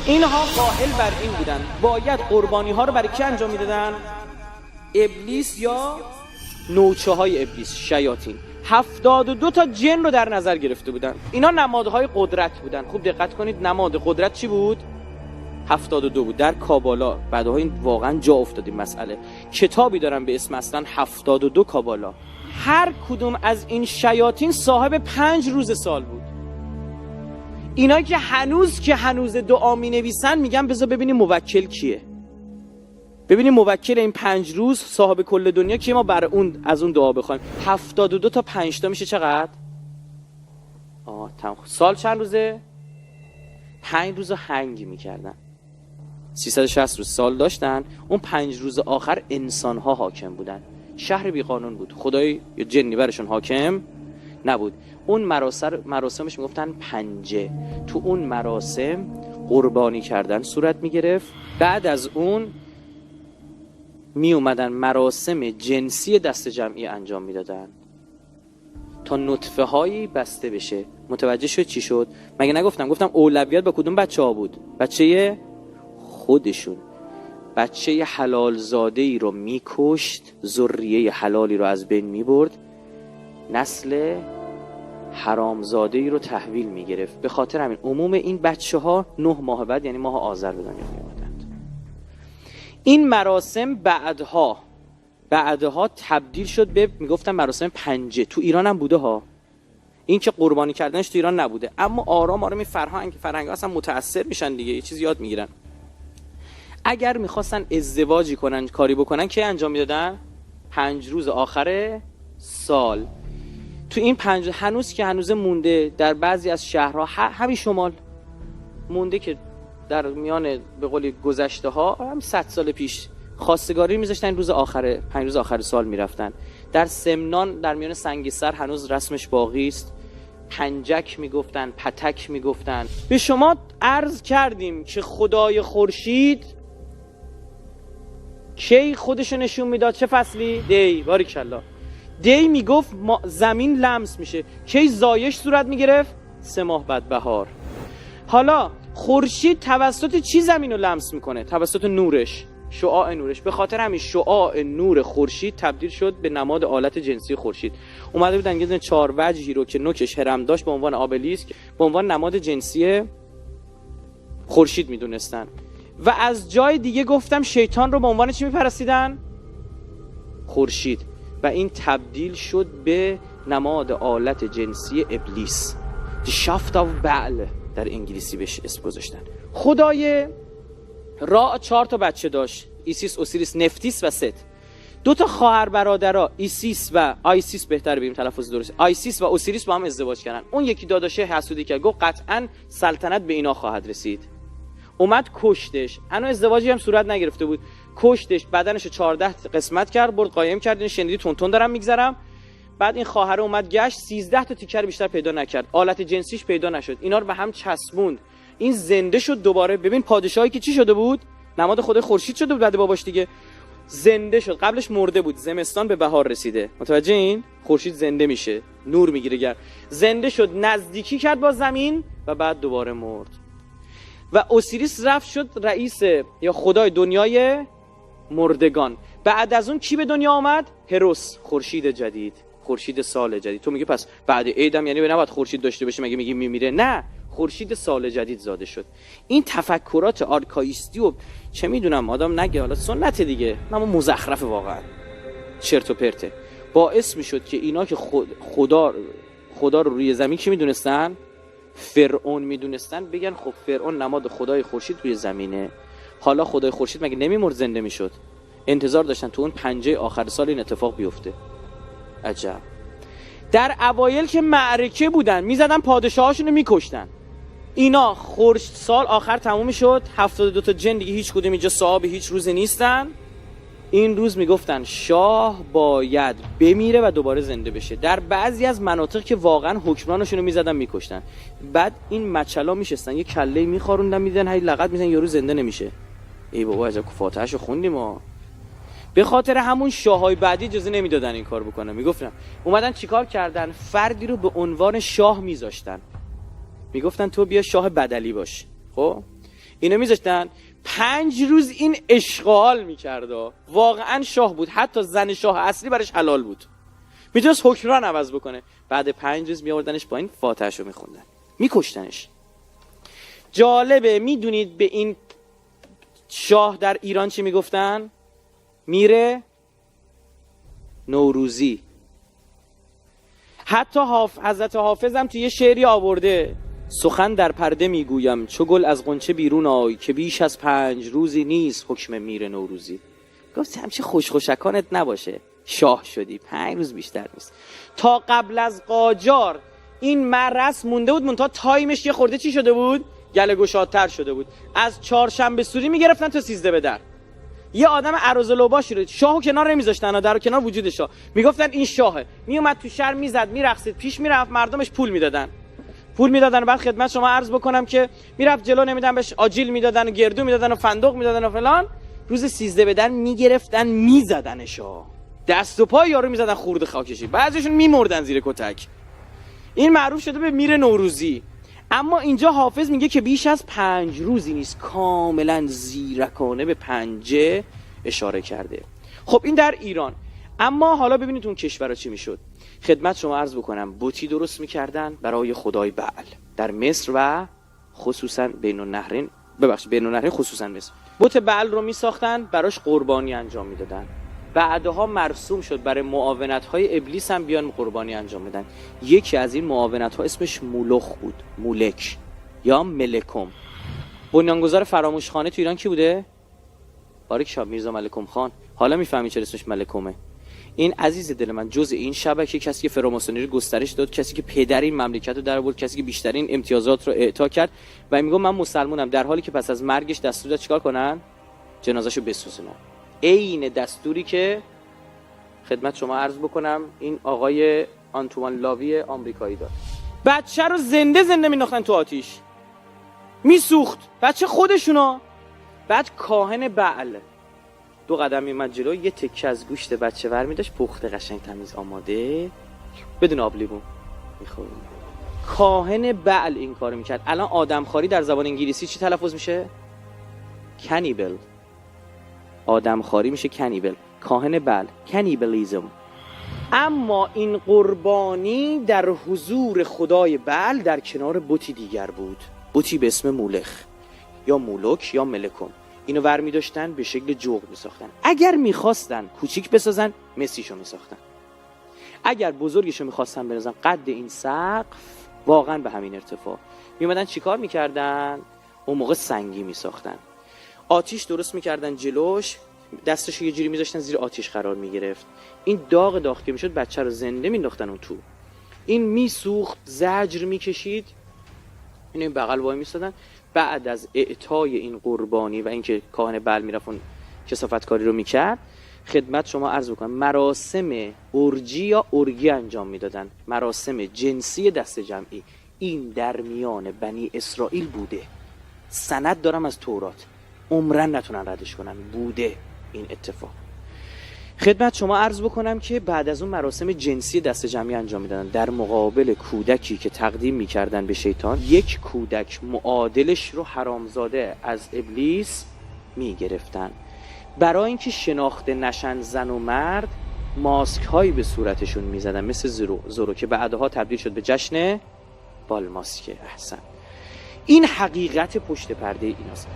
اینها قائل بر این بودن باید قربانی ها رو برای کی انجام میدادن؟ ابلیس یا نوچه های ابلیس، شیاطین. 72 تا جن رو در نظر گرفته بودن. اینا نمادهای قدرت بودن. خوب دقت کنید، نماد قدرت چی بود؟ 72 بود. در کابالا بعدها این واقعا جا افتاد این مسئله. کتابی دارن به اسم اصلا 72 کابالا. هر کدوم از این شیاطین صاحب 5 روز سال بود. اینایی که هنوز دعا می نویسن میگن بذار ببینیم موکل کیه، ببینیم موکل این 5 روز صاحب کل دنیا کیه، ما برای اون از اون دعا بخوایم. 72 تا 5 تا میشه چقدر؟ سال چند روزه؟ 5 روز هنگ میکردن. 360 روز سال داشتن. اون 5 روز آخر انسان ها حاکم بودن. شهر بی قانون بود. خدای یا جنی برشون حاکم نبود. اون مراسمش میگفتن پنجه. تو اون مراسم قربانی کردن صورت میگرفت. بعد از اون می اومدن مراسم جنسی دست جمعی انجام میدادن تا نطفه هایی بسته بشه. متوجه شد چی شد؟ مگه نگفتم؟ گفتم اولویت با کدوم بچه ها بود؟ بچه خودشون. بچه حلال زاده ای رو میکشت، ذریه حلالی رو از بین میبرد، نسل حرامزاده ای رو تحویل میگرفت. به خاطر همین عموم این بچه ها 9 ماه بعد یعنی ماه آذر به دنیا میآمدند. این مراسم بعدها تبدیل شد به میگفتن مراسم پنجه. تو ایران هم بوده ها. این که قربانی کردنش تو ایران نبوده، اما آرام فرهنگ اصلا متأثر میشن دیگه، یه چیز یاد میگیرن. اگر میخواستن ازدواجی کنن، کاری بکنن، که انجام میدادن 5 روز آخر سال. تو این 5 هنوز مونده در بعضی از شهرها، همین شمال مونده که در میان به قولی گذشته ها هم 100 سال پیش خواستگاری میذاشتن روز آخر 5 روز آخر سال میرفتن. در سمنان در میان سنگیسر هنوز رسمش باقی است. پنجک میگفتن، پتک میگفتن. به شما عرض کردیم که خدای خورشید کی خودشو نشون میداد؟ چه فصلی؟ دی. باریکالله. دی میگفت زمین لمس میشه. کی زایش صورت میگرفت؟ 3 ماه بعد بهار. حالا خورشید توسط چی زمین رو لمس میکنه؟ توسط نورش، شعاع نورش. به خاطر همین شعاع نور خورشید تبدیل شد به نماد آلت جنسی خورشید. اومده بودن یه دونه 4 وجهی رو که نوکش هرم داشت به عنوان آبلیسک، به عنوان نماد جنسی خورشید میدونستن. و از جای دیگه گفتم شیطان رو به عنوان چی میپرستیدن؟ خورشید. و این تبدیل شد به نماد آلت جنسی ابلیس. The shaft of Baal در انگلیسی بهش اسم گذاشتن. خدای را 4 تا بچه داشت: ایسیس، اوسیریس، نفتیس و ست. 2 تا خواهر برادرها ایسیس و آیسیس، بهتره بگیم تلفظ درست، آیسیس و اوسیریس با هم ازدواج کردن. اون یکی داداشه حسودی کرد، گفت قطعاً سلطنت به اینا خواهد رسید. اومد کشتش. هنوز ازدواجی هم صورت نگرفته بود. کشتش، بدنشو 14 قسمت کرد، برد قایم کرد. این شنیدی تون دارم میگذرم. بعد این خواهر اومد گشت 13 تا تیکر بیشتر پیدا نکرد. آلت جنسیش پیدا نشد. اینا رو به هم چسبوند. این زنده شد دوباره. ببین پادشاهی که چی شده بود؟ نماد خدای خورشید شده بود بعد باباش دیگه. زنده شد. قبلش مرده بود. زمستان به بهار رسیده. متوجه این؟ خورشید زنده میشه، نور میگیره. زنده شد، نزدیکی کرد با زمین و بعد دوباره مرد. و اوسیریس رفت شد رئیس یا خدای دنیای مردگان. بعد از اون کی به دنیا آمد؟ هروس، خورشید جدید، خورشید سال جدید. تو میگی پس بعد عیدم یعنی نباید خورشید داشته باشه؟ مگه میگی میمیره؟ نه، خورشید سال جدید زاده شد. این تفکرات آرکایستی و چه میدونم آدم نگه، حالا سنت دیگه، اما مزخرف واقعا، چرت و پرته. باعث میشد که اینا که خدا رو روی زمین چی میدونستن؟ فرعون میدونستن. بگن خب فرعون نماد خدای خورشید روی زمینه. حالا خدای خورشید مگه نمیمرد، زنده میشد؟ انتظار داشتن تو اون پنجه آخر سال این اتفاق بیفته. عجب. در اوایل که معرکه بودن میزدن پادشاهاشونو میکشتن. اینا سال آخر تموم شد. 72 تا جن دیگه هیچ کدوم اینجا صاحب هیچ روزی نیستن. این روز میگفتن شاه باید بمیره و دوباره زنده بشه. در بعضی از مناطق که واقعا حکمرانشون رو میزدن میکشتن. بعد این مچلا میشستن یه کله میخاروندن میدن، هی لغت میزنن یارو زنده نمیشه. ای بابا عجب فاتحه‌شو خوندیم ما. به خاطر همون شاههای بعدی اجازه نمیدادن این کار بکنن. میگفتن اومدن چیکار کردن؟ فردی رو به عنوان شاه میذاشتن. میگفتن تو بیا شاه بدلی باش. خب اینو میذاشتن 5 روز این اشغال میکرده. واقعا شاه بود، حتی زن شاه اصلی برش حلال بود، میتونست حکمران عوض بکنه. بعد 5 روز میآوردنش پایین، فاتحه‌شو میخوندن، میکشتنش. جالبه، میدونید به این شاه در ایران چی میگفتن؟ میر نوروزی. حتی حضرت حافظ هم توی یه شعری آورده: سخن در پرده میگویم چو گل از غنچه بیرون آی، که بیش از 5 روزی نیست حکم میر نوروزی. گفت همچه خوشکانت نباشه، شاه شدی 5 روز بیشتر نیست. تا قبل از قاجار این مرس مونده بود، منتها تایمش یه خورده چی شده بود؟ گله گشادتر شده بود. از چهارشنبه سوری میگرفتن تا 13 به در. یه آدم ارزلوباشی رو شاهو کنار نمیذاشتن، در کنار وجود شاه میگفتن این شاهه. میومد تو شهر میزد، میرقصید، پیش میرفت، مردمش پول میدادن. بعد خدمت شما عرض بکنم که میرفت جلو، نمیدن بهش آجیل میدادن و گردو میدادن و فندق میدادن و فلان. روز 13 به در میگرفتن میزدنشا، دست و پای یارو میزدن خورد خاکشی، بعضیشون میمردن زیر کتک. این معروف شده به میر نوروزی. اما اینجا حافظ میگه که بیش از 5 روزی نیست، کاملا زیرکانه به پنجه اشاره کرده. خب این در ایران. اما حالا ببینید اون کشورها چی میشد. خدمت شما عرض بکنم بتی درست میکردن برای خدای بعل در مصر و خصوصا بین النهرین خصوصا مصر. بت بعل رو میساختن، براش قربانی انجام میدادن. بعدها مرسوم شد برای معاونت‌های ابلیس هم بیان قربانی انجام بدن. یکی از این معاونت‌ها اسمش مولخ بود، مولک یا ملکم. بنیانگذار فراموشخانه تو ایران کی بوده؟ باریک شاه میرزا ملکم خان. حالا میفهمی چرا اسمش ملکمه. این عزیز دل من جزء این شبکه، کسی که فراماسونری گسترش داد، کسی که پدر این مملکت رو در آورد، کسی که بیشترین امتیازات رو اعطا کرد و میگم من مسلمانم، در حالی که پس از مرگش دستور داد چیکار کنن؟ جنازه‌شو بسوزونن. عین دستوری که خدمت شما عرض بکنم این آقای آنتوان لاوی آمریکایی داد. بچه رو زنده مینداختن تو آتیش، میسوخت بچه خودشونا. بعد کاهن بعل 2 قدم میمد جلو، یه تکه از گوشت بچه ور میداشت، پخته قشنگ تمیز آماده بدون آب لیمو میخورد. کاهن بعل این کارو میکرد. الان آدمخواری در زبان انگلیسی چی تلفظ میشه؟ کانیبل. آدمخواری میشه کانیبل. کاهن بعل، کانیبالیسم. اما این قربانی در حضور خدای بعل در کنار بتی دیگر بود، بتی به اسم مولخ یا مولک یا ملکم. اینو ور می داشتن به شکل جغد می ساختن. اگر می خواستن کوچیک بسازن مسیشو می ساختن، اگر بزرگشو می خواستن بنازن قد این سقف واقعا به همین ارتفاع، می اومدن چیکار می کردن؟ اون موقع سنگی می ساختن، آتیش درست می کردن جلوش، دستشو یه جوری می داشتن زیر آتیش قرار می گرفت. این داغ که می شد بچه رو زنده می انداختن اون تو، این می سوخت، زجر می کشید، اینو این بغل وای می سادن. بعد از اعطای این قربانی و اینکه کاهن بعل میرفت اون کثافتکاری رو میکرد، خدمت شما عرض بکنم مراسم اورجی یا ارگی انجام میدادن، مراسم جنسی دست جمعی. این در میان بنی اسرائیل بوده، سند دارم از تورات، عمرن نتونن ردش کنن، بوده این اتفاق. خدمت شما عرض بکنم که بعد از اون مراسم جنسی دست جمعی انجام میدادن، در مقابل کودکی که تقدیم میکردن به شیطان، یک کودک معادلش رو حرامزاده از ابلیس میگرفتن. برای اینکه شناخته نشن زن و مرد، ماسک هایی به صورتشون میزدن مثل زورو که بعدها تبدیل شد به جشن بالماسک. احسن. این حقیقت پشت پرده ایناست.